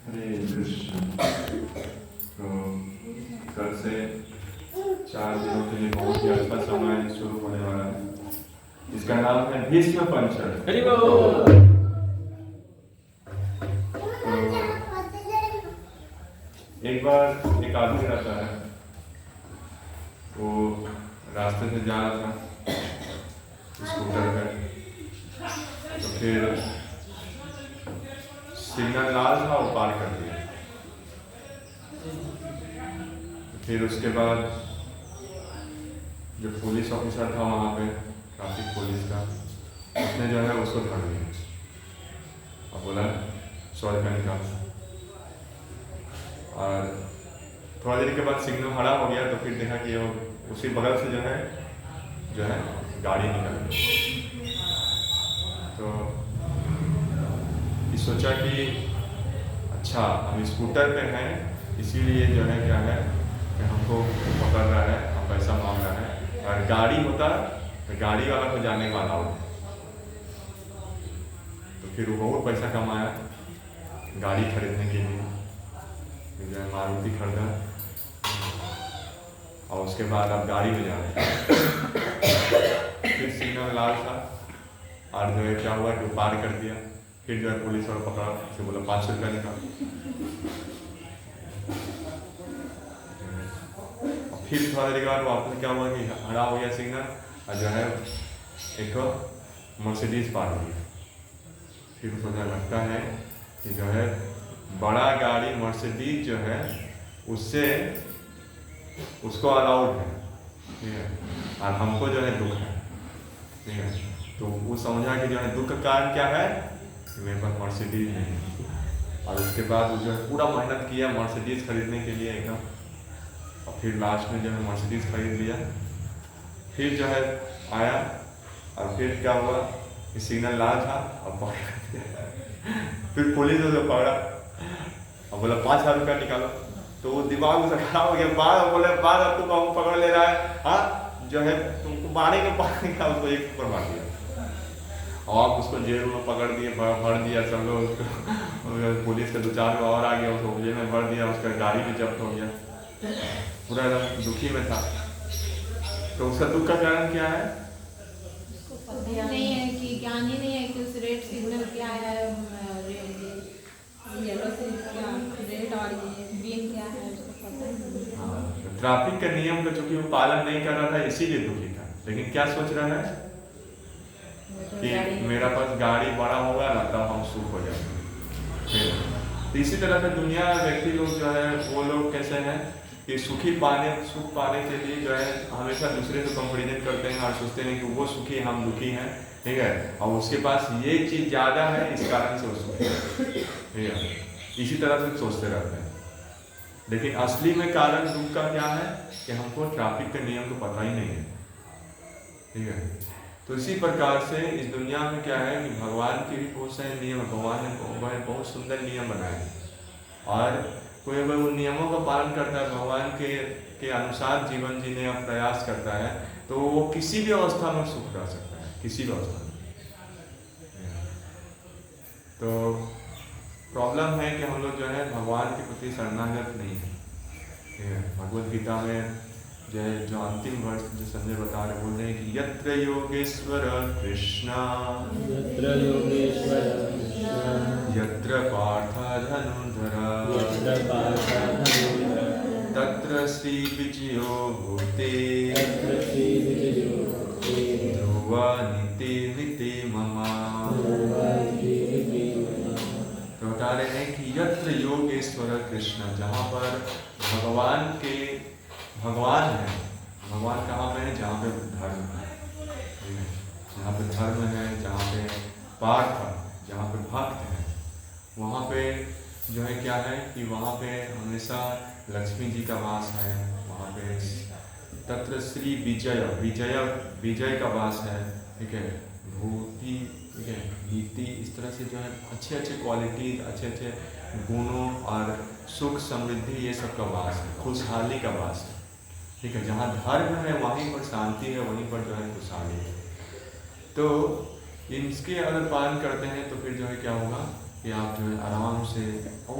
हरे कृष्ण। तो कल से 4 दिनों के लिए बहुत ही अच्छा समय शुरू होने वाला है। इसका नाम है भीष्म पंचक। तो एक बार एक आदमी रहता है, वो रास्ते से जा रहा था स्कूटर पे, तो फिर सिग्नल लाल था, वो पार कर दिया। फिर उसके बाद जो पुलिस ऑफिसर था वहाँ पे, ट्रैफिक पुलिस का, उसने जो है उसको धर दिया और बोला 100 रुपये निकाल। और थोड़ा देर के बाद सिग्नल हरा हो गया, तो फिर देखा कि वो उसी बगल से जो है गाड़ी निकल गई। तो ये सोचा कि अच्छा, हम स्कूटर पे हैं, इसीलिए जो है क्या है कि हमको पकड़ रहा है, हम पैसा मांग रहा है। और गाड़ी होता तो गाड़ी वाला को जाने वाला हो। तो फिर वो बहुत पैसा कमाया गाड़ी खरीदने के लिए, फिर जो है मारुति खरीदा और उसके बाद अब गाड़ी में जा रहे हैं। फिर सिग्नल लाल था और जो है क्या हुआ कि पार कर दिया। फिर जो है पुलिस वाला पकड़ा, उसे बोला 500 रुपया निकाल। फिर थोड़ा देर के बाद वापस क्या हुआ कि हरा हो गया सिग्नल, और जो है एक मर्सिडीज पार हो गया। फिर सोचा लगता है कि जो है बड़ा गाड़ी मर्सिडीज जो है उससे उसको अलाउड है, ठीक है, और हमको जो है दुख है, ठीक है। तो वो समझा कि जो है दुख का कारण क्या है कि मेरे पास मर्सिडीज नहीं है। और उसके बाद वो जो है पूरा मेहनत किया मर्सिडीज खरीदने के लिए एकदम, और फिर लास्ट में जो है मर्सिडीज खरीद लिया। फिर जो है आया और फिर क्या हुआ कि सिग्नल लाल था और पकड़ दिया। फिर पुलिस ने पकड़ा और बोला 5,000 रुपया निकालो। तो वो दिमाग से खराब हो गया, बाद बोले बाद अब तुम हमको पकड़ ले रहा है, हाँ जो है तुमको मारेंगे का उसको एक ऊपर मार दिया और उसको जेल में पकड़ दिए, भर दिया सब लोग उसको। पुलिस के 2-4 और आ गया, उसको जेल में भर दिया, उसका गाड़ी भी जब्त हो गया। पूरा एकदम दुखी में था। तो उसका दुख का कारण क्या है? नहीं है कि ज्ञान ही नहीं है कि उस रेड सिग्नल क्या है, येलो से क्या रेड और ये ग्रीन क्या है उसको पता नहीं। ट्रैफिक के नियम का चूंकि वो पालन नहीं कर रहा था, इसीलिए दुखी था। लेकिन क्या सोच रहा है कि मेरा पास गाड़ी बड़ा होगा ना, तब हम सुख हो जाएंगे। तो इसी तरह से दुनिया व्यक्ति लोग जो है वो लोग कैसे हैं कि सुख पाने के लिए जो है हमेशा दूसरे से कंपेरिजन करते हैं और सोचते हैं कि वो सुखी हम दुखी हैं, ठीक है, और उसके पास ये चीज़ ज़्यादा है, इस कारण से वो सुखी है, ठीक है। इसी तरह से सोचते रहते हैं। लेकिन असली में कारण दुख का क्या है कि हमको ट्रैफिक के नियम को पता ही नहीं है, ठीक है। तो इसी प्रकार से इस दुनिया में क्या है कि भगवान के भी बहुत सारे नियम, भगवान ने बहुत सुंदर नियम बनाए हैं, और कोई अगर उन नियमों का पालन करता है, भगवान के अनुसार जीवन जीने का प्रयास करता है, तो वो किसी भी अवस्था में सुख रह सकता है, किसी भी अवस्था में। तो प्रॉब्लम है कि हम लोग जो है भगवान के प्रति शरणागत नहीं है, ठीक है। भगवद गीता में जो अंतिम वर्ष जो संजय बता रहे, बोल रहे हैं कि यत्र योगेश्वर कृष्णा यत्र पार्थ धनुर्धरा तत्र श्री विजयो भूते ध्रुवा नीति नीति ममा। तो बता रहे हैं कि यत्र योगेश्वर कृष्ण, जहाँ पर भगवान है, भगवान कहाँ पे है? जहाँ पे धर्म है, जहाँ पे धर्म है, जहाँ पे पार्थ, जहाँ पे भक्त है, वहाँ पे जो है क्या है कि वहाँ पे हमेशा लक्ष्मी जी का वास है। वहाँ पे तत्र श्री विजय का वास है, ठीक है। भूति, ठीक है, नीति, इस तरह से जो है अच्छे क्वालिटीज, अच्छे गुणों और सुख समृद्धि, ये सब का वास है, खुशहाली का वास है, ठीक है। जहाँ धर्म है वहीं पर शांति है, वहीं पर जो है खुशहाली है। तो इसके अगर पालन करते हैं तो फिर जो है क्या होगा कि आप जो है आराम से बहुत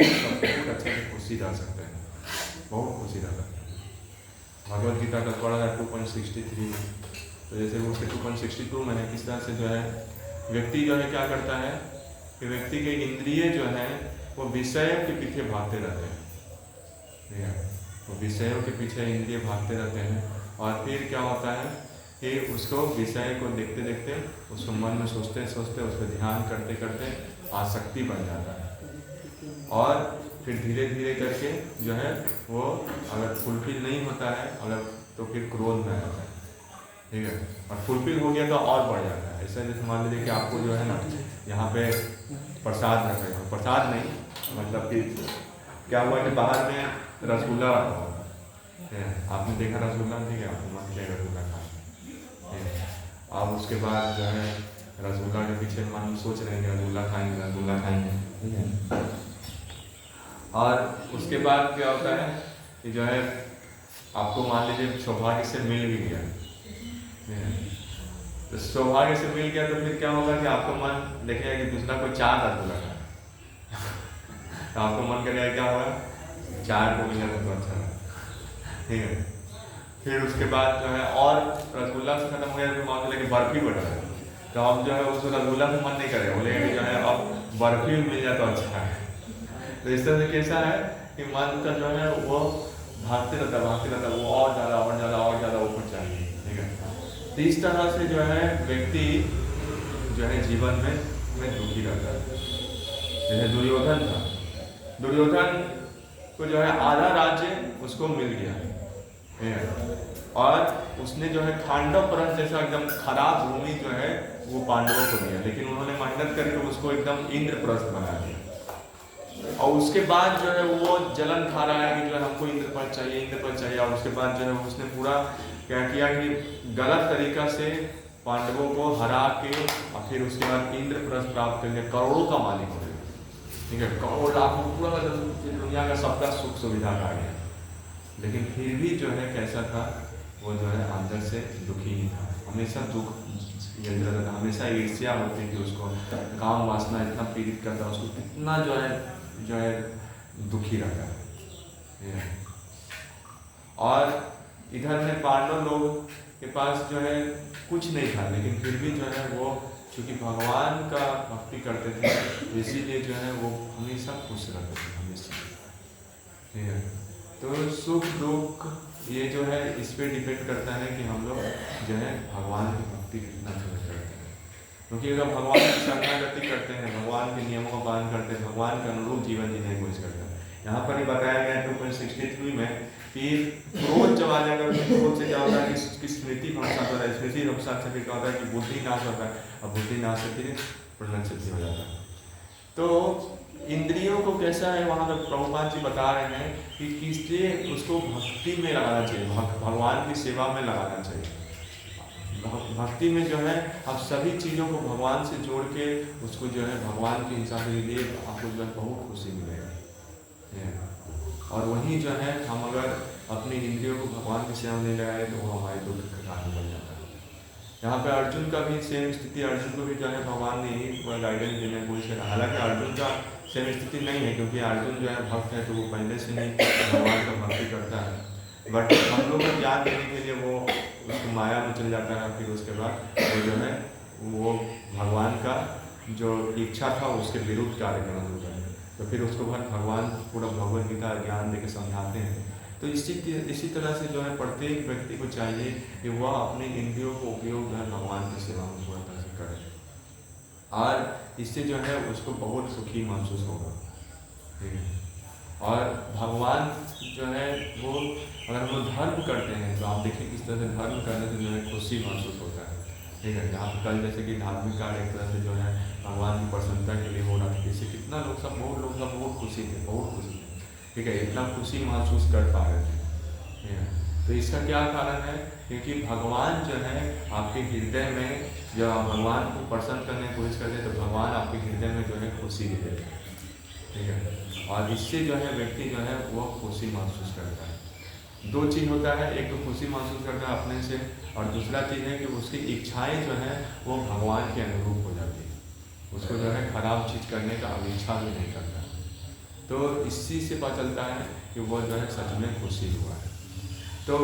अच्छे से खुशी रह सकते हैं, बहुत खुशी रह सकते हैं। भगवद गीता का पढ़ा है 2.63 में, तो जैसे वो उसके 2.62 में है, किस तरह से जो है व्यक्ति जो है क्या करता है कि व्यक्ति के इंद्रिय जो है वो विषयों के पीछे भागते रहते हैं, ठीक है, वो विषयों के पीछे इंद्रिय भागते रहते हैं, और फिर क्या होता है कि उसको विषय को देखते देखते उसको मन में सोचते सोचते उस पर ध्यान करते करते आसक्ति बन जाता है, और फिर धीरे धीरे करके जो है वो अगर फुलफिल नहीं होता है अगर तो फिर क्रोध में आता है, ठीक है, और फुलफिल हो गया तो और बढ़ जाता है। ऐसा जैसे मान लीजिए कि आपको जो है ना यहाँ पे प्रसाद रख रहे हो, प्रसाद नहीं मतलब कि क्या हुआ कि बाहर में रसगुल्ला रखा हुआ है, आपने देखा रसगुल्ला, ठीक है, आपको मन किया रसगुल्ला खाना, आप उसके बाद जो है रसगुल्ला के पीछे मन सोच रहे हैं रसगुल्ला खाएंगे रसगुल्ला खाएंगे, ठीक है, और उसके बाद क्या होता है कि जो है आपको मान लीजिए सौभाग्य से मिल भी गया, तो सौभाग्य से मिल गया तो फिर क्या होगा कि आपको मन देखेगा कि दूसरा कोई 4 रसगुल्ला खाए तो आपको मन करेगा क्या होगा 4 को मिल जाता तो अच्छा है, ठीक है, फिर उसके बाद जो है और रसगुल्ला से खत्म हो गया तो मान लीजिए कि बर्फी बढ़ रहा है, तो अब जो है उस रसगुल्ला से मन नहीं करेगा, बोलेगा कि जो है अब बर्फी मिल जाए तो अच्छा है। तो इस तरह से कैसा है कि मन का जो है वो भागते रहता वो और ज़्यादा ऊपर चाहिए, ठीक है। तो इस तरह से जो है व्यक्ति जो है जीवन में दुखी रहता है। जैसे दुर्योधन था, दुर्योधन को जो है आधा राज्य उसको मिल गया, ठीक है, और उसने जो है खांडव पर्वत जैसा एकदम खराब भूमि जो है वो पांडवों को दिया, लेकिन उन्होंने मेहनत करके उसको एकदम इंद्रप्रस्थ बना दिया, और उसके बाद जो है वो जलन खा रहा है कि जो है हमको इंद्रपद चाहिए, और उसके बाद जो है उसने पूरा क्या किया कि गलत तरीका से पांडवों को हरा के और फिर उसके बाद इंद्रप्रस्थ प्राप्त कर लिया, करोड़ों का मालिक हो गया, ठीक है, करोड़ लाखों पूरा दुनिया का सबका सुख सुविधा खा गया, लेकिन फिर भी जो है कैसा था वो जो है अंदर से दुखी ही था, हमेशा दुख रहता था, हमेशा ईर्ष्या होती थी उसको, काम वासना इतना पीड़ित करता उसको, कितना जो है दुखी रहता है। और इधर में पांडव लोग के पास जो है कुछ नहीं था, लेकिन फिर भी जो है वो चूँकि भगवान का भक्ति करते थे इसीलिए जो है वो हमेशा खुश रहते थे, हमेशा, ठीक है। तो सुख दुख ये जो है इस पे डिपेंड करता है कि हम लोग जो है भगवान की भक्ति कितना करते हैं, क्योंकि अगर भगवान की शरणागति करते हैं, भगवान के नियमों का पालन करते हैं, भगवान के अनुरूप जीवन जीने की कोशिश करते हैं। यहाँ पर ही बताया गया 2.63 में कि क्रोध जब आ जाएगा, क्रोध से क्या होता है कि स्मृति भ्रंश होता है, स्मृति भ्रंश से फिर क्या होता है कि बुद्धि नाश होता है, और बुद्धि नाश से फिर प्रलय सिद्धि हो जाता है। तो इंद्रियों को कैसा है वहाँ पर प्रभुपाद जी बता रहे हैं कि किससे उसको भक्ति में लगाना चाहिए, भगवान की सेवा में लगाना चाहिए। भक्ति में जो है आप सभी चीज़ों को भगवान से जोड़ के उसको जो है भगवान के हिसाब से लिए आपको जो है बहुत खुशी मिलेगा, और वहीं जो है हम अगर अपनी इंद्रियों को भगवान की सेवा में लगाए तो वो हमारे दुख का कारण बन जाता है। यहाँ पे अर्जुन का भी सेम स्थिति, अर्जुन को भी जो है भगवान ने ही पूरा गाइडेंस देने की कोशिश करा, हालांकि अर्जुन का सेम स्थिति नहीं है क्योंकि अर्जुन जो है भक्त है तो वो पहले से ही भगवान का भक्ति करता है, बट हम लोग को ज्ञान देने के लिए वो उसको माया में चल जाता है, फिर उसके बाद वो जो है वो भगवान का जो इच्छा था उसके विरुद्ध कार्य करना शुरू करते हैं, तो फिर उसको भगवान पूरा भगवद गीता ज्ञान देकर समझाते हैं। तो इसी तरह से जो है प्रत्येक व्यक्ति को चाहिए कि वह अपने इंद्रियों को उपयोग जो है भगवान की सेवा में पूरा तरह से करे, और इससे जो है उसको बहुत सुखी महसूस होगा, ठीक है। और भगवान जो है वो अगर हम लोग धर्म करते हैं तो आप देखिए किस तरह से धर्म करने से जो है खुशी महसूस होता है, ठीक है। यहाँ पर कल जैसे कि धार्मिक कार्य एक तरह से जो है भगवान की प्रसन्नता के लिए हो रहा था, इससे कितना बहुत लोग सब बहुत खुशी थे, ठीक है, इतना खुशी महसूस कर पा रहे थे, ठीक है। तो इसका क्या कारण है, क्योंकि भगवान जो है आपके हृदय में जब आप भगवान को प्रसन्न करने की कोशिश करते हैं तो भगवान आपके हृदय में जो है खुशी देते हैं, ठीक है, और इससे जो है व्यक्ति जो है वो खुशी महसूस करता है। दो चीज़ होता है, एक तो खुशी महसूस करना अपने से, और दूसरा चीज़ है कि उसकी इच्छाएं जो है वो भगवान के अनुरूप हो जाती है, उसको जो है खराब चीज़ करने का अब इच्छा भी नहीं करता। तो इस चीज़ से पता चलता है कि वो जो है सच में खुशी हुआ है। तो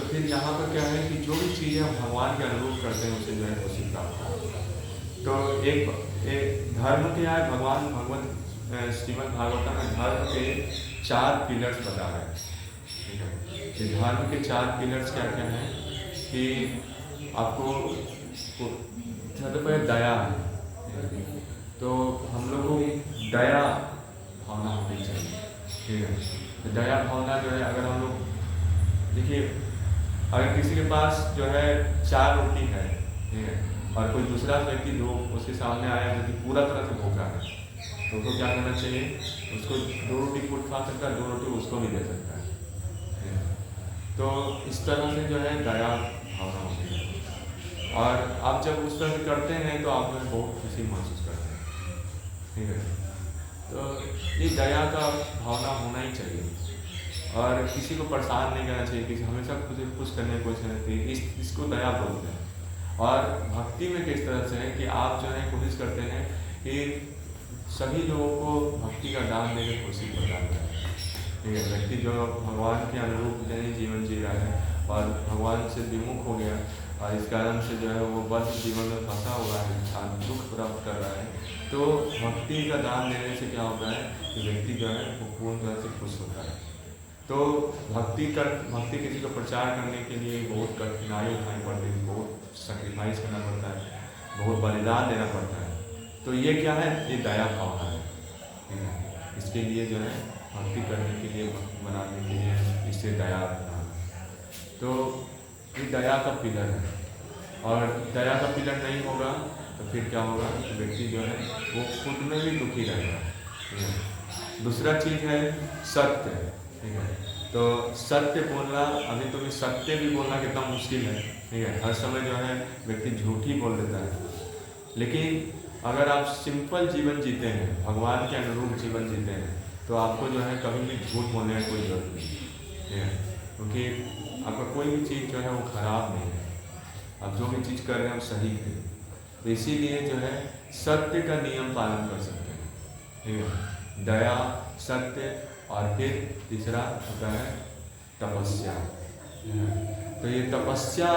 फिर यहाँ पर क्या है कि जो भी चीज़ें हम भगवान के अनुरूप करते हैं उसे जो है खुशी प्राप्त होती है। तो एक धर्म के यहाँ भगवान भगवत श्रीमद् भागवतम में धर्म के 4 पिलर्स बता रहे हैं। ठीक है, ये धर्म के 4 पिलर्स क्या क्या हैं कि आपको सबसे पहले दया है। तो हम लोग को दया भावना होनी चाहिए। ठीक है, तो दया भावना जो है अगर हम लोग देखिए, अगर किसी के पास जो है 4 रोटी है, ठीक है, और कोई दूसरा व्यक्ति जो उसके सामने आया जो कि पूरा तरह से भूखा है, तो उसको क्या करना चाहिए? उसको 2 रोटी खुद खा सकता है, 2 रोटी उसको भी दे सकता है। तो इस तरह से जो है दया भावना होती है। और आप जब उस तरह से करते हैं तो आप जो है बहुत खुशी महसूस करते हैं। ठीक है, तो ये दया का भावना होना ही चाहिए और किसी को परेशान नहीं करना चाहिए, किसी हमेशा खुश करने की कोशिश करनी चाहिए। इसको दया बोलते हैं। और भक्ति में किस तरह से है कि आप जो है कोशिश करते हैं कि सभी लोगों को भक्ति का दान देकर खुशी प्रदान करें। ठीक है, व्यक्ति जो भगवान के अनुरूप जीवन जी रहा है और भगवान से विमुख हो गया और इस कारण से जो है वो बद्ध जीवन में फंसा हुआ है, इंसान दुख प्राप्त कर रहा है, तो भक्ति का दान देने से क्या होता है कि व्यक्ति जो है वो पूर्ण तरह से खुश होता है। तो भक्ति किसी को प्रचार करने के लिए बहुत कठिनाई उठानी पड़ती है, बहुत सेक्रीफाइस करना पड़ता है, बहुत बलिदान देना पड़ता है। तो ये क्या है? ये दया भावना है। ठीक है, इसके लिए जो है भक्ति करने के लिए, भक्ति बनाने के लिए इससे दया रखना। तो ये दया का पिलर है और दया का पिलर नहीं होगा तो फिर क्या होगा? तो व्यक्ति जो है वो खुद में भी दुखी रहेगा। ठीक है, दूसरा चीज़ है सत्य। ठीक है, तो सत्य बोलना, अभी तो सत्य भी बोलना कितना मुश्किल है। ठीक है, हर समय जो है व्यक्ति झूठ ही बोल देता है। लेकिन अगर आप सिंपल जीवन जीते हैं, भगवान के अनुरूप जीवन जीते हैं, तो आपको जो है कभी भी झूठ बोलने की कोई जरूरत नहीं। ठीक है, क्योंकि आपका कोई भी चीज़ जो है वो खराब नहीं है, आप जो भी चीज़ कर रहे हैं वो सही है। तो इसीलिए जो है सत्य का नियम पालन कर सकते हैं। ठीक है, दया, सत्य और फिर तीसरा होता है तपस्या। तो ये तपस्या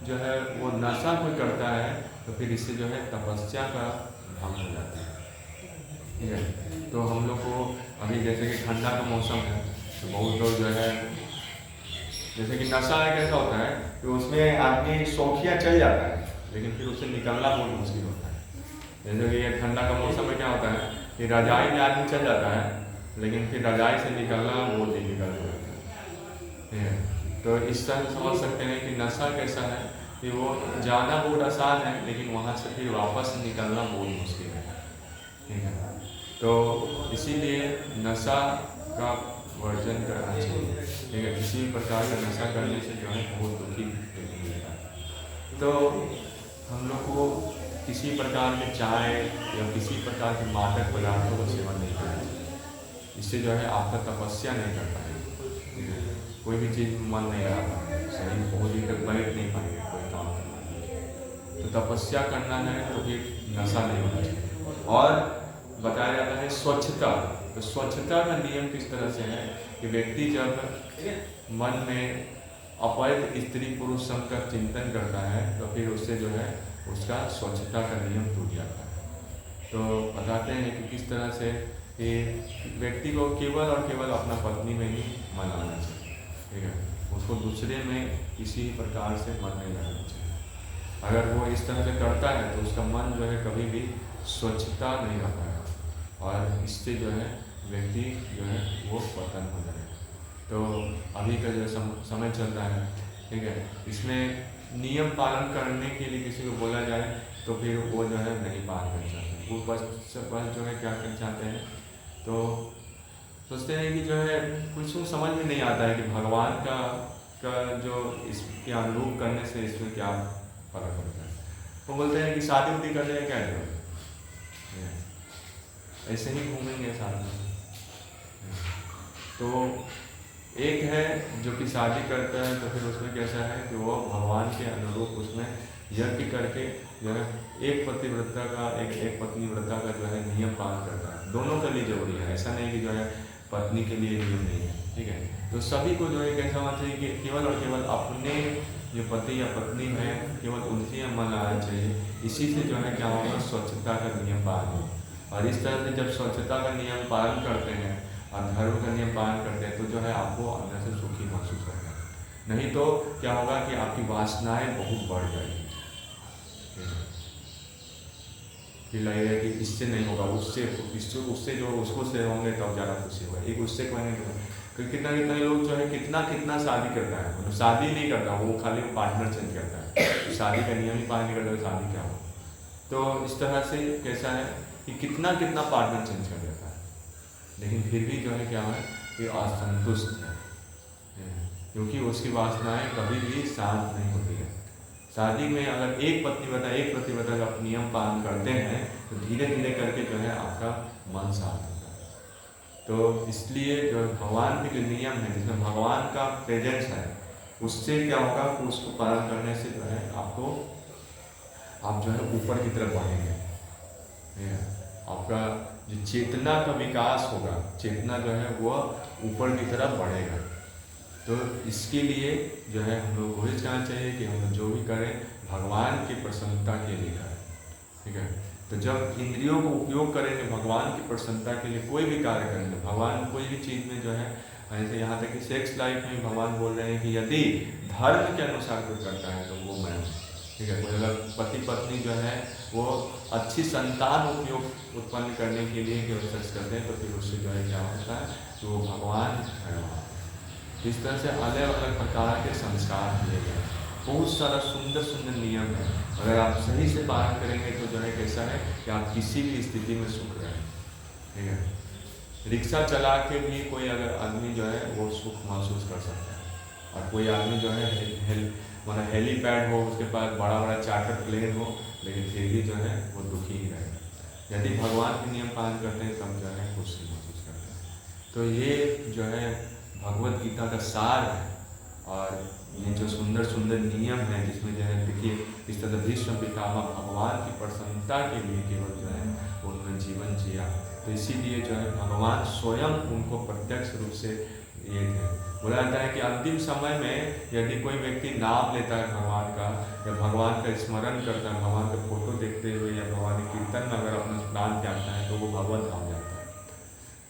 जो है वो नशा कोई करता है तो फिर इससे जो है तपस्या का भंग हो जाता है। ठीक है, तो हम लोग को अभी जैसे कि ठंडा का मौसम है तो बहुत लोग जो है, जैसे कि नशा है, कैसा होता है कि उसमें आदमी शौकिया चल जाता है लेकिन फिर उससे निकलना बहुत मुश्किल होता है। जैसे कि ये ठंडा का मौसम में क्या होता है कि रजाई में आदमी चल जाता है लेकिन फिर रजाई से निकलना बहुत डिफिकल्ट हो जाता है। ठीक है, तो इस तरह समझ सकते हैं कि नशा कैसा है कि वो जाना बहुत आसान है लेकिन वहाँ से फिर वापस निकलना बहुत मुश्किल है। ठीक है, तो इसीलिए नशा का वर्जन करना चाहिए। ठीक है, किसी भी प्रकार का नशा करने से जो है बहुत दुखी मिलता है। तो हम लोग को किसी प्रकार के चाय या किसी प्रकार के मादक पदार्थों का सेवन नहीं करना चाहिए। इससे जो है आपका तपस्या नहीं कर पाएंगे, कोई भी चीज़ मन नहीं लगा पाएंगे, शरीर बहुत ही तक बैठ नहीं पाएंगे कोई काम करना है। तो तपस्या करना है तो फिर नशा नहीं होना चाहिए। और बताया जाता है स्वच्छता। तो स्वच्छता का नियम किस तरह से है कि व्यक्ति जब मन में अपैध स्त्री पुरुष सब का चिंतन करता है तो फिर उससे जो है उसका स्वच्छता का नियम टूट जाता है। तो बताते हैं कि किस तरह से कि व्यक्ति को केवल और केवल अपना पत्नी में ही मन आना चाहिए। ठीक है, उसको दूसरे में किसी प्रकार से मन नहीं लगाना चाहिए। अगर वो इस तरह से करता है तो उसका मन जो है कभी भी स्वच्छता नहीं रह पाएगा और इससे जो है व्यक्ति जो है वो पतन हो जाएगा। तो अभी का जो समय चल रहा है, ठीक है, इसमें नियम पालन करने के लिए किसी को बोला जाए तो फिर वो जो है नहीं पालन करना चाहते, वो बस जो है क्या करना चाहते हैं, तो सोचते हैं कि जो है कुछ समझ में नहीं आता है कि भगवान का जो इसके अनुरूप करने से इसमें क्या फर्क होता है। वो बोलते हैं कि शादी उदी करने का क्या जरूरत है, ऐसे ही घूमेंगे साथ में। तो एक है जो कि शादी करता है तो फिर उसमें कैसा है कि वो भगवान के अनुरूप उसमें यज्ञ करके जो है एक पतिव्रता का एक पत्नीव्रता का जो है नियम पालन करता है। दोनों के लिए जरूरी है, ऐसा नहीं कि जो है पत्नी के लिए नियम नहीं है, ठीक है। तो सभी को जो है कैसा होना चाहिए कि केवल और केवल अपने जो पति या पत्नी है केवल उनसे मन आना चाहिए। इसी से जो है क्या होगा, स्वच्छता का नियम पालन हो। और इस तरह से जब स्वच्छता का नियम पालन करते हैं और धर्म का नियम पालन करते हैं तो जो है आपको अंदर से सुखी महसूस होगा। नहीं तो क्या होगा कि आपकी वासनाएं बहुत बढ़ जाएगी, कि लगेगा कि इससे नहीं होगा, उससे जो उसको से होंगे तब ज़्यादा खुशी होगा। एक उससे कहेंगे कितना लोग जो है कितना शादी करता है, मतलब शादी नहीं करता, वो खाली पार्टनर चेंज करता है। तो शादी का नियम ही पालन नहीं करता तो शादी क्या हो। तो इस तरह से कैसा है कि कितना पार्टनर चेंज कर देता है, लेकिन फिर भी जो है क्या है कि असंतुष्ट है, क्योंकि उसकी वासनाएं कभी भी शांत नहीं होती है। शादी में अगर एक पतिव्रता का नियम पालन करते हैं तो धीरे धीरे करके जो है आपका मन शांत होता है। तो इसलिए जो भगवान के जो नियम है जिसमें भगवान का प्रेजेंस है, उससे क्या होगा कि उसको पालन करने से जो है आप जो है ऊपर की तरफ बढ़ेंगे। आपका जो चेतना का विकास होगा, चेतना जो है वो ऊपर की तरफ बढ़ेगा। तो इसके लिए जो है हम लोग कोशिश करना चाहिए कि हम लोग जो भी करें भगवान की प्रसन्नता के लिए करें, ठीक है। तो जब इंद्रियों को उपयोग करेंगे भगवान की प्रसन्नता के लिए, कोई भी कार्य करेंगे भगवान कोई भी चीज़ में जो है, ऐसे यहाँ तक कि सेक्स लाइफ में भगवान बोल रहे हैं कि यदि धर्म के अनुसार कोई करता है तो वो मैं, ठीक है। कोई अगर पति पत्नी जो है वो अच्छी संतान उत्पन्न करने के लिए कोशिश करते हैं तो फिर उससे जो है क्या होता है तो वो भगवान है वहाँ। इस तरह से अलग अलग प्रकार के संस्कार दिए गए, बहुत सारा सुंदर नियम है। अगर आप सही से पालन करेंगे तो जो है कैसा है कि आप किसी भी स्थिति में सुख रहें, ठीक है। रिक्शा चला के भी कोई अगर आदमी जो है वो सुख महसूस कर सकता है, और कोई आदमी जो है मतलब हेलीपैड हो, उसके पास बड़ा चार्टर प्लेन हो, लेकिन फिर भी जो है वो दुखी ही रहेगा। यदि भगवान के नियम पालन करते हैं तब जो है खुशी महसूस करते हैं। तो ये जो है भगवत गीता का सार है, और ये जो सुंदर नियम है जिसमें जो है देखिए इस तरह भीष्म पितामह भगवान की प्रसन्नता के लिए केवल जो है उन्होंने जीवन जिया। तो इसीलिए जो है भगवान स्वयं उनको प्रत्यक्ष रूप से ये थे। बोला जाता है कि अंतिम समय में यदि कोई व्यक्ति नाम लेता है भगवान का या भगवान का स्मरण करता है, भगवान का फोटो देखते हुए या भगवान के कीर्तन में अगर अपना प्राण त्यागता है तो वो भगवत धाम जाता है।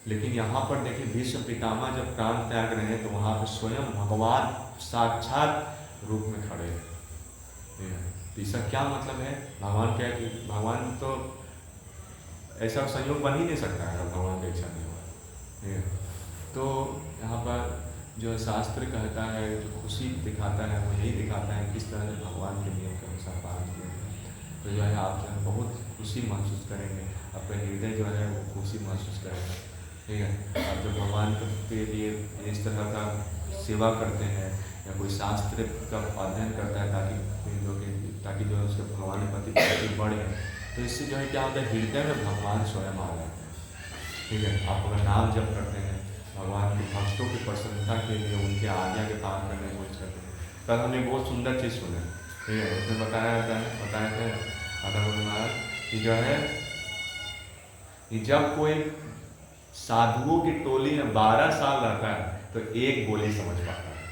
लेकिन यहाँ पर देखिए भीष्म पितामह जब प्राण त्याग रहे हैं तो वहाँ पर स्वयं भगवान साक्षात रूप में खड़े हैं। तो इसका क्या मतलब है, भगवान क्या कि भगवान तो ऐसा संयोग बन ही नहीं सकता है अगर भगवान की इच्छा नहीं हुआ। तो यहाँ पर जो शास्त्र कहता है, जो खुशी दिखाता है वो यही दिखाता है किस तरह से भगवान के नियम के अनुसार पालन किया जाए। तो जो है आप जो है बहुत खुशी महसूस करेंगे, आपका हृदय जो है वो खुशी महसूस करेगा, ठीक है। आप जब भगवान के लिए इस तरह का सेवा करते हैं या कोई शास्त्र का अध्ययन करता है ताकि जो उसके भगवान के प्रति बढ़े, तो इससे जो है क्या होता है हृदय में भगवान स्वयं आ जाते हैं, ठीक है। आप अगर नाम जप करते हैं भगवान के भक्तों की प्रसन्नता के लिए उनके आज्ञा के पालन करने की कोशिश करते हैं। कल हमने बहुत सुंदर चीज़ सुने, ठीक है। उसमें बताया थे आदम महाराज कि जो है कि जब कोई साधुओं की टोली में 12 साल रहता है तो एक बोली समझ पाता है,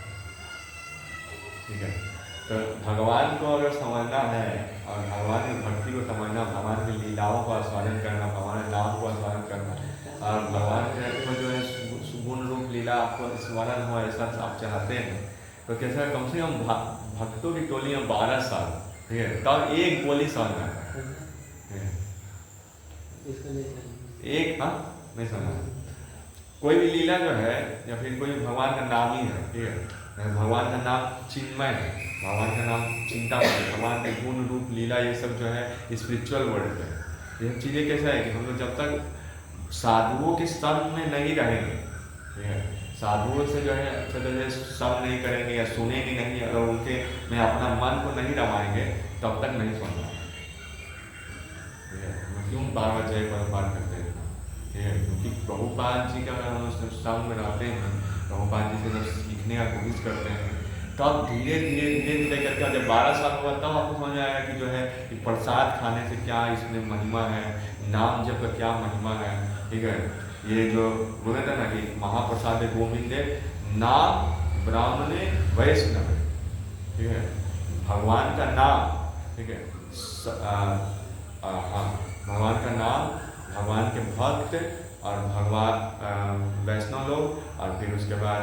ठीक है। तो भगवान को अगर समझना है और भगवान की भक्ति को समझना, भगवान की लीलाओं का आस्वादन करना, भगवान के नाम को आस्वादन करना और भगवान के जो है सुगुण रूप लीला आपको स्मरण हो, ऐसा आप चाहते हैं तो कैसा कम से कम भक्तों की टोली में 12 साल, ठीक है, तब एक बोली समझना है। एक नहीं समझना, कोई भी लीला जो है या फिर कोई भगवान का नाम ही है, ठीक है। भगवान का नाम चिन्मय है, भगवान का नाम चिंतामय है, भगवान के गुण रूप लीला ये सब जो है स्पिरिचुअल वर्ल्ड है। ये चीज़ें कैसा है कि हम लोग जब तक साधुओं के संग में नहीं रहेंगे, ठीक है, साधुओं से जो है अच्छे तरह से संग नहीं करेंगे या सुनेंगे नहीं, अगर उनके में अपना मन को नहीं रमाएंगे तब तक नहीं सुनना, ठीक है। क्यों बार बार जय बार करते हैं, ठीक है, क्योंकि प्रभुपाद जी का अगर हम संग में रहते हैं, प्रभुपाद जी से जब सीखने का कोशिश करते हैं तब धीरे धीरे धीरे धीरे करके जब 12 साल हुआ तब आपको समझ में आया कि जो है कि प्रसाद खाने से क्या इसमें महिमा है, नाम जप का क्या महिमा है। ठीक है, ये जो बोले थे ना कि महाप्रसाद गोविंदे नाम ब्राह्मणे वैष्णव। ठीक है, भगवान का नाम, ठीक है, भगवान का नाम, भगवान के भक्त और भगवान वैष्णव लोग, और फिर उसके बाद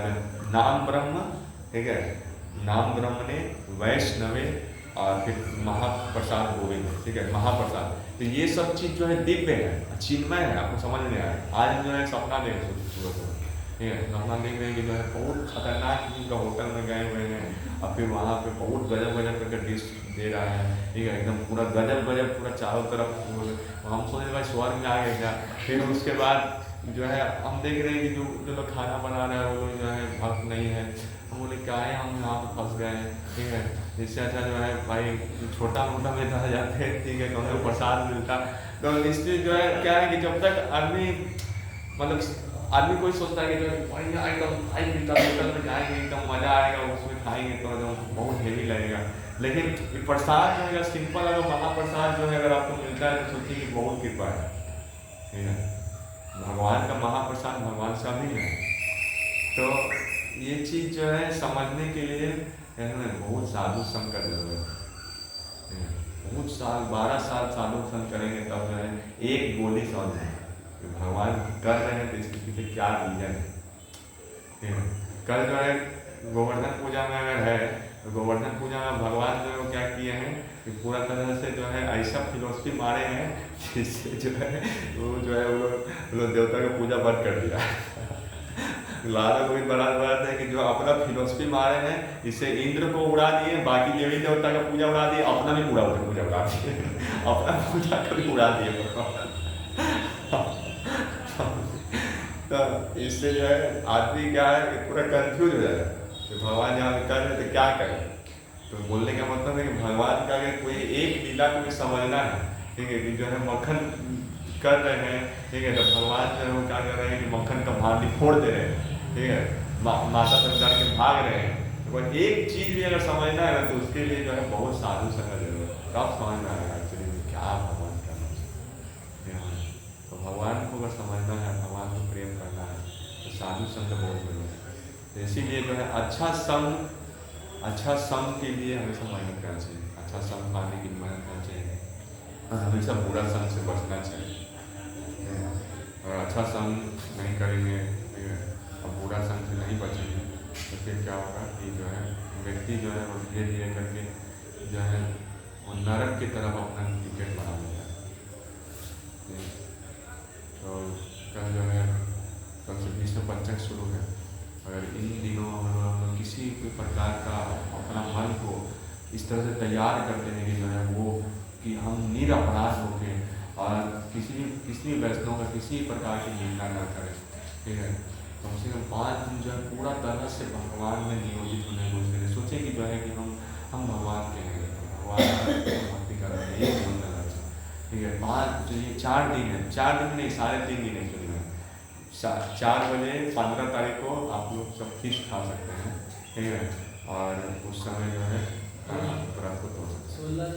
नाम ब्रह्म। ठीक है, नाम ब्रह्म ने वैष्णवे, और फिर महाप्रसाद गोविंद। ठीक है, महाप्रसाद। तो ये सब चीज़ जो है दिव्य है, चिन्मय है, आपको समझ में आए। आज हम जो है सपना देख सुबह, ठीक है, सपना देख रहे हैं कि जो है बहुत खतरनाक किस्म का होटल में गए हुए हैं, और फिर वहाँ पे बहुत गजब गजब करके डिश दे रहा है। ठीक है, एकदम पूरा गजब गजब, पूरा चारों तरफ। हम सोच रहे भाई स्वर्ग में आ गए क्या। फिर उसके बाद जो है हम देख रहे हैं कि जो लोग खाना बना रहे हैं वो लोग जो है भक्त नहीं है। हम बोले क्या है, हम यहाँ पे फंस गए हैं। ठीक है, इससे अच्छा जो है भाई छोटा मोटा में रह जाते हैं। ठीक है, कौन को प्रसाद मिलता। तो इसलिए जो है क्या है कि जब तक आदमी मतलब आदमी कोई सोचता है कि जो है बढ़िया एकदम खाई पीता होटल में जाएंगे, एकदम मज़ा आएगा, उसमें खाएंगे तो एकदम बहुत हेवी लगेगा। लेकिन ये प्रसाद जो है सिंपल, अगर महाप्रसाद जो है अगर आपको मिलता है तो सोचिए कि बहुत कृपा है। ठीक है, भगवान का महाप्रसाद भगवान से भी है। तो ये चीज़ जो है समझने के लिए बहुत साधु संग का जरूरत है। बहुत साल 12 साल साधु संग करेंगे तब जो है एक गोली समझ में कि भगवान कर रहे हैं तो इसके पीछे क्या रीजन है। कल जो है गोवर्धन पूजा में अगर है तो गोवर्धन पूजा में भगवान जो है वो क्या किए हैं कि पूरा तरह से जो है ऐसा फिलोसफी मारे हैं जिससे जो है वो लोग देवता का पूजा बंद कर दिया। लारा कोई बड़ा बात है कि जो अपना फिलोसफी मारे हैं, इससे इंद्र को उड़ा दिए, बाकी देवी देवता का पूजा उड़ा दिए, अपना भी पूरा पूजा उड़ा दिए। अपना पूजा कभी उड़ा दिए। तो इससे जो है आदमी क्या है कि पूरा कंफ्यूज हो जाता है कि भगवान यहाँ कर रहे तो क्या करें। तो बोलने का मतलब है कि भगवान का अगर कोई एक लीला को भी समझना है, ठीक है, कि जो है मक्खन कर रहे हैं, ठीक है, तो भगवान जो है वो क्या कर रहे हैं कि मक्खन का भांडी फोड़ दे रहे हैं। ठीक है, माता से डर के भाग रहे हैं। तो एक चीज़ भी अगर समझना है तो उसके लिए जो है बहुत साधु संग जरूरत है, तब समझ में आएगा एक्चुअली में क्या भगवान करना चाहिए। तो भगवान को अगर समझना है, भगवान को प्रेम करना है तो साधु संग बहुत जरूरत है। तो इसीलिए जो है अच्छा संग के लिए हमेशा मेहनत करना चाहिए, अच्छा संग पाने की मेहनत करना चाहिए, और हमेशा बुरा संग से बचना चाहिए। और अच्छा संग नहीं करेंगे और बुरा संग से नहीं बचेंगे तो फिर क्या होगा कि जो है व्यक्ति जो है वो धीरे धीरे करके जो है वो नरक की तरफ अपना टिकट बना लेता है। तो कल जो है कल से भीष्म पंचक शुरू है। अगर इन दिनों हम लोग किसी भी प्रकार का अपना मन को इस तरह से तैयार करते हैं कि जो है वो कि हम निरपराध होके और किसी भी वैष्णव का किसी प्रकार की निंदा न करें। ठीक है, कम से कम 5 दिन जो है पूरा तरह से भगवान में नियोजित होने की कोशिश करें। सोचें कि जो है कि हम भगवान के हैं, भगवान का भक्ति कर रहे हैं, ये मन करना चाहिए। ठीक है, 5 जो ये 4 दिन है, 4 दिन नहीं 3.5 दिन एक्चुअली में 4 बजे 15 तारीख को आप लोग सब फिश खा सकते हैं। ठीक है, और उस समय जो है व्रत को तोड़ सकते हैं।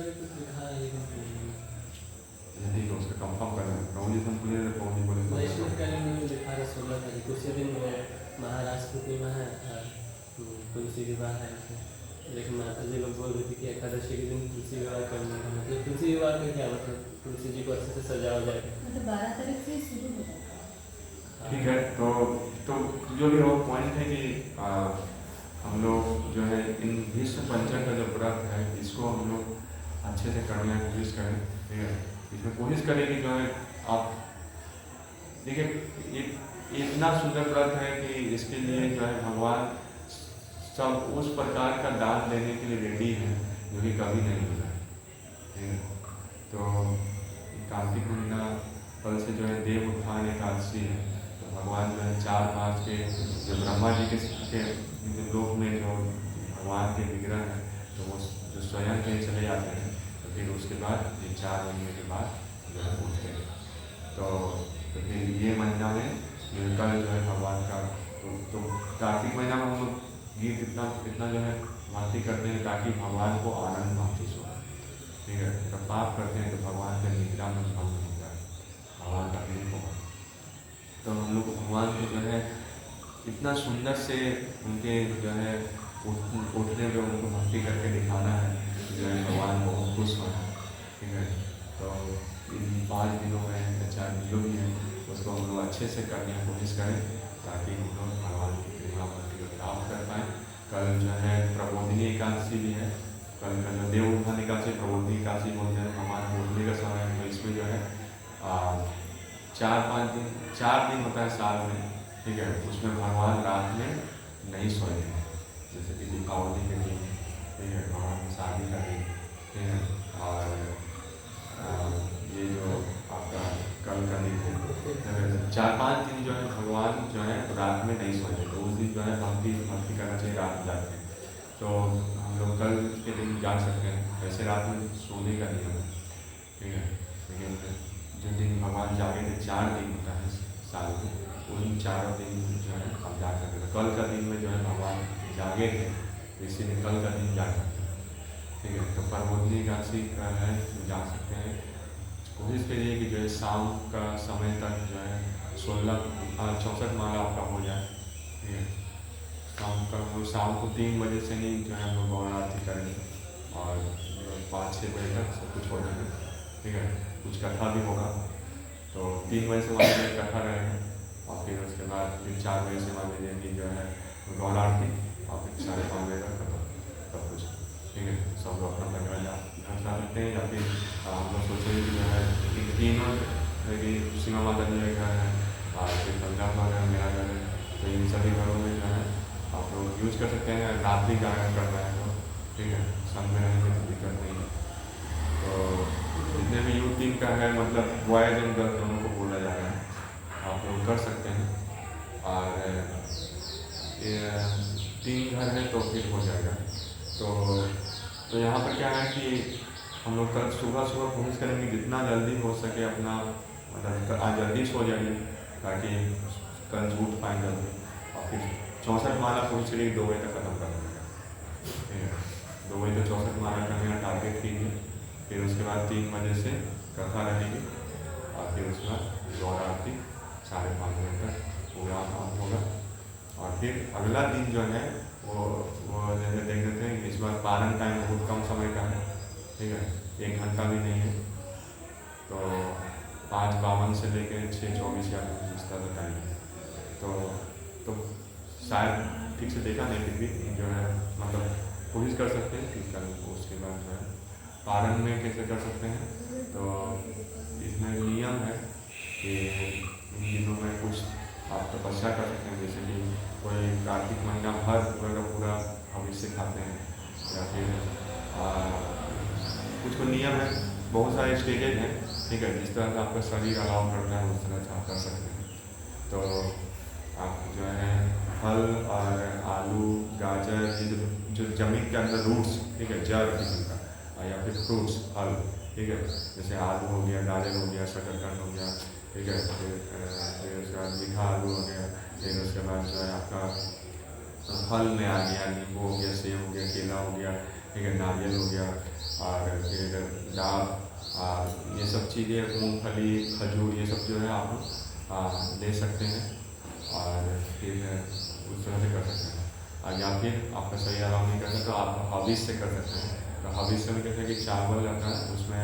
यदि तो उसका कंफर्म करना है प्रभु जी से पूछे तो प्रभु जी बोले वैष्णव कैलेंडर में लिखा है 16 तारीख, उसी दिन महाराष्ट्र पूर्णिमा है, तुलसी विवाह है। लेकिन माता जी लोग बोल रही थी कि एकादशी के दिन तुलसी विवाह करने का मतलब तुलसी विवाह का क्या मतलब, तुलसी जी को अच्छे से सजाया जाएगा, मतलब 12 तारीख से शुरू हो जाएगा। ठीक है, तो जो भी वो पॉइंट है कि हम लोग जो है इन भीष्म पंचक का जो व्रत है इसको हम लोग अच्छे से करने की कोशिश करें। ठीक है, इसमें कोशिश करें कि जो है आप देखिए इतना सुंदर व्रत है कि इसके लिए जो है भगवान सब उस प्रकार का दान देने के लिए रेडी है जो कि कभी नहीं मिला। ठीक है, तो कार्तिक महीना कल से जो है देव उत्थान एकादशी है। तो भगवान जो है 4 मार्च के जो ब्रह्मा जी के लोक में जो भगवान के विग्रह हैं तो वो जो स्वयं कहीं चले जाते हैं तो फिर उसके बाद ये 4 महीने के बाद जो है उठते हैं। तो फिर ये महीना में कल जो है भगवान का तो कार्तिक महीना में हम लोग गीत इतना जो है भक्ति करते हैं ताकि भगवान को आनंद महसूस हो, ठीक है। जब पाप करते हैं तो भगवान के निद्रा में भंग हो जाए, भगवान का प्रेम होगा। तो हम लोग भगवान को जो है इतना सुंदर से उनके जो है उठने पे उनको भक्ति करके दिखाना है, जो है भगवान को खुश होना है, ठीक है। तो इन 5 दिनों में या 4 दिनों भी हैं, उसको हम लोग अच्छे से करने की कोशिश करें ताकि हम लोग भगवान की कृपा भक्ति को प्राप्त कर पाएँ। कल जो है प्रबोधिनी एकादशी भी है, कल का जो देव उठान एकादशी प्रबोधिनी एकादशी बोलते हैं, भगवान को उठने का समय है। तो इसमें जो है 4 दिन होता है साल में, ठीक है। उसमें भगवान रात में नहीं सोए हैं, जैसे कि दीपावली के दिन, ठीक है, भगवान की शादी का दिन, ठीक है। और ये जो आपका कल का दिन है, 4-5 दिन जो है भगवान जो है रात में नहीं सोए, तो उस दिन जो है भक्ति करना चाहिए रात में जाके। तो हम लोग कल के दिन जाग सकते हैं, वैसे रात में सोने का नियम है, ठीक है। लेकिन जिस दिन भगवान जागे थे 4 दिन होता है साल में, उन 4 दिन जो है हम जाग सकते थे। कल का दिन में जो है भगवान जागे थे, इसीलिए कल का दिन जाग सकते हैं, ठीक है। तो प्रबोधिनी एकादशी का है, जाग सकते हैं। कोशिश करिए कि जो है शाम का समय तक जो है 64 माला आपका हो जाए, ठीक है। शाम को 3 बजे से ही जो है हम लोग गौर आरती करेंगे और 5-6 बजे तक सब कुछ हो जाएगा, ठीक है। कुछ कथा भी होगा, तो 3 बजे से मान लीजिए कथा रहेगा और फिर उसके बाद फिर 4 बजे से मान लीजिए कि जो है गौर आरती और फिर 5:30 बजे तक खत्म सब कुछ, ठीक है। सब लोग अपना घर जा सकते हैं, या फिर हम लोग सोचेंगे कि जो है तीनों कि सीमा माता जी का घर है और फिर पंजाब का घर, मेरा घर है, तो इन सभी घरों में जो है आप लोग यूज कर सकते हैं। रात्रि जागरण करना है तो, ठीक है, संग में रहेंगे तो दिक्कत नहीं है। तो जितने भी यूथ टीम का है, मतलब बॉयज एंड गर्ल्स दोनों को बोला जा रहा है, आप लोग कर सकते हैं। और 3 घर हैं तो फिर हो जाएगा। तो यहाँ पर क्या है कि हम लोग कल सुबह कोशिश करेंगे जितना जल्दी हो सके अपना, मतलब आज जल्दी सो जाइए ताकि कल उठ पाएँ जल्दी, और फिर 64 माला कोशिश करिए 2 बजे तक खत्म कर देंगे, ठीक है। 2 बजे तक 64 माला करने का टारगेट कीजिए। फिर उसके बाद 3 बजे से कथा रहेगी और फिर उसके बाद गौर आरती 5:30 बजे तक पूरा काम होगा। और फिर अगला दिन जो है वो जैसे देख लेते हैं, इस बार पारण टाइम बहुत कम समय का है, ठीक है, 1 घंटा भी नहीं है। तो 5:52 से लेकर 6:24 या इस तरह का टाइम है। तो शायद ठीक से देखा नहीं, फिर भी जो है मतलब कोशिश कर सकते हैं कि कल उसके बाद जो है पारण में कैसे कर सकते हैं। तो इसमें नियम है कि इन दिनों में कुछ आप तपस्या कर सकते हैं, जैसे कि कोई कार्तिक महीना भर पूरा का पूरा भविष्य खाते हैं, या फिर कुछ नियम है, बहुत सारे स्टेजेज हैं, ठीक है। जिस तरह से आपका शरीर अलाउ करता है उस तरह से आप कर सकते हैं। तो आप जो है फल और आलू, गाजर, ये जो जमीन के अंदर रूट्स, ठीक है, जड़ किस्म का, या फिर फ्रूट्स, फल, ठीक है, जैसे आलू हो गया, गाजर हो गया, शकरकंद हो गया, ठीक है, फिर उसके बाद मीठा आलू हो गया, फिर उसके बाद जो है आपका फल में आ गया नींबू हो गया, सेब हो गया, केला हो गया, ठीक है, नारियल हो गया, और फिर दाल, ये सब चीज़ें, मूंगफली, खजूर, ये सब जो है आप ले सकते हैं और फिर उस तरह से कर सकते हैं। और या फिर आपका सही अलाउ नहीं करता तो आप हविस से कर सकते हैं। तो हविस में कैसे कि चावल रहता है, उसमें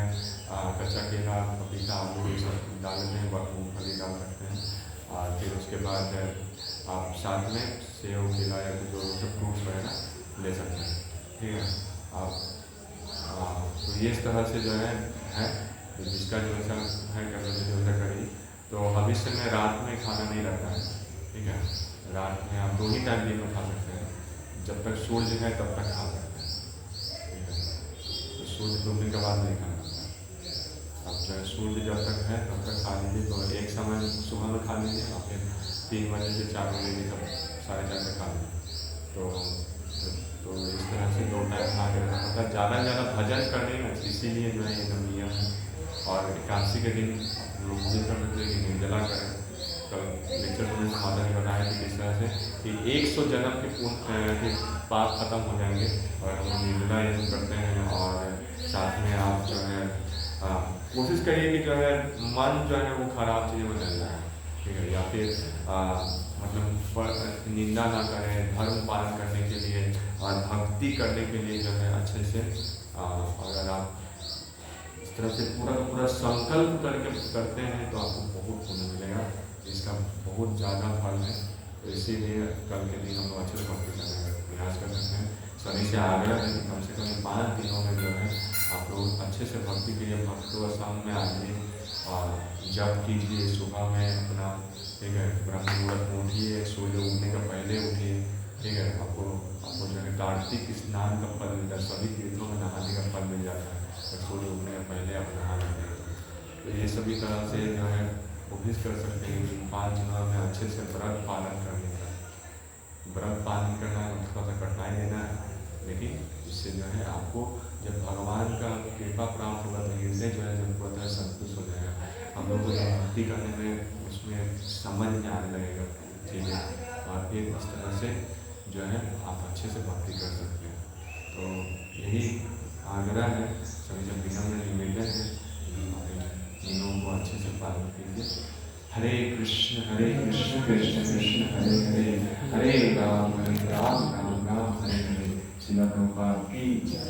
कच्चा केला, पपीता, आलू ये सब डाल देते हैं, मूँगफली डाल सकते हैं, और फिर उसके बाद आप साथ में सेब, केला या जो फ्रूट्स वगैरह ले सकते हैं, ठीक है। आप तो ये इस तरह से जो है तो जिसका जो ऐसा है कर सकते जो ऐसा करिए। तो भविष्य में रात में खाना नहीं रहता है, ठीक है, रात में आप 2 ही टाइम दिन में खा सकते हैं, जब तक सूर्य है तब तक खा सकते हैं, ठीक है। तो सूर्य डूबने के बाद नहीं खाना रहता है। अब जो है सूर्य जब तक है तब तक खा लीजिए। तो एक समय सुबह में खा लीजिए और फिर 3 बजे से 4 बजे भी तक 4:30 तक खा लीजिए। तो इस तरह से 2 टाइम खा के रखना पड़ता है। ज़्यादा से ज़्यादा भजन करने में, इसीलिए जो है ये सब नियम है। और एकादशी के दिन लोग कोशिश कर सकते हैं कि निर्जला करें। कल लेक्चर में माता ने बताया कि किस तरह से हैं कि 100 जन्म के पाप खत्म हो जाएंगे और हम लोग निर्जला ये सब करते हैं। और साथ में आप जो है कोशिश करिए कि जो है मन जो है वो खराब चीज़ें में नहीं जाए, ठीक है, या फिर मतलब निंदा ना करें, धर्म पालन करने के लिए और भक्ति करने के लिए जो है अच्छे से अगर आप इस तरह से पूरा का पूरा संकल्प करके करते हैं तो आपको बहुत पुण्य मिलेगा, इसका बहुत ज़्यादा फल है। तो इसीलिए कल के दिन हम लोग अच्छे से भक्ति करने का प्रयास कर सकते हैं। सभी से आग्रह है कि कम से कम 5 दिनों में जो है आप लोग अच्छे से भक्ति के लिए भक्त शाम में आइए और जप कीजिए, सुबह में अपना, ठीक है, ब्रह्म मुहूर्त में उठिए, सूर्य उगने का पहले उठिए, ठीक है। आपको जो है कार्तिक स्नान का फल मिलता है, सभी तीर्थों में नहाने का फल मिल जाता है, तो सूर्य उगने का पहले आप नहा लेते हैं। तो ये सभी तरह से जो है कोशिश कर सकते हैं कि 5 दिनों में अच्छे से व्रत पालन करने का। व्रत पालन करना है थोड़ा सा कठिनाई देना है, लेकिन इससे जो है आपको जब भगवान का कृपा प्राप्त होगा तो हृदय जो है जब पूरा तरह संतुष्ट हो जाएगा। हम लोग को भक्ति करने में उसमें समझ में आने लगेगा चीज़ें, और फिर इस तरह से जो है आप अच्छे से भक्ति कर सकते हैं। तो यही आग्रह है, सभी जब विनम्र निवेदन है, तीनों को अच्छे से पालन कीजिए। हरे कृष्ण कृष्ण कृष्ण हरे हरे, हरे राम राम राम हरे हरे। श्रील प्रभुपाद की जय।